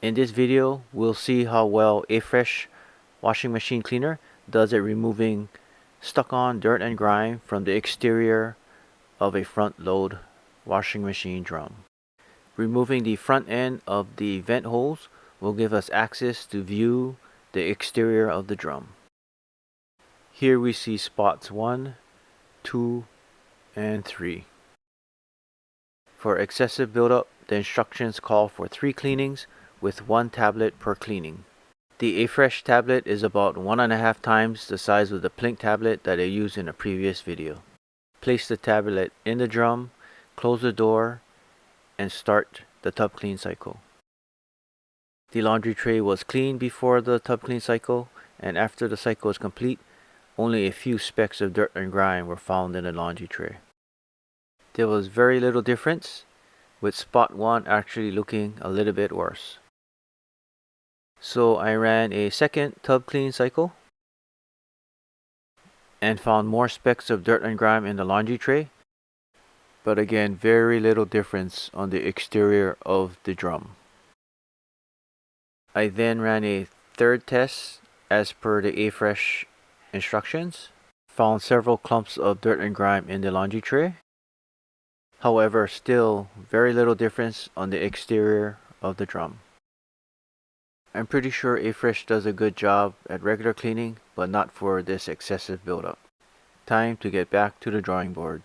In this video, we'll see how well Affresh washing machine cleaner does at removing stuck-on dirt and grime from the exterior of a front-load washing machine drum. Removing the front end of the vent holes will give us access to view the exterior of the drum. Here we see spots 1, 2, and 3. For excessive buildup, the instructions call for 3 cleanings with 1 tablet per cleaning. The Affresh tablet is about 1.5 times the size of the Plink tablet that I used in a previous video. Place the tablet in the drum, close the door, and start the tub clean cycle. The laundry tray was cleaned before the tub clean cycle, and after the cycle is complete, only a few specks of dirt and grime were found in the laundry tray. There was very little difference, with spot 1 actually looking a little bit worse. So I ran a second tub clean cycle and found more specks of dirt and grime in the laundry tray, but again very little difference on the exterior of the drum. I then ran a third test as per the Affresh instructions, found several clumps of dirt and grime in the laundry tray. However, still very little difference on the exterior of the drum. I'm pretty sure Affresh does a good job at regular cleaning, but not for this excessive buildup. Time to get back to the drawing board.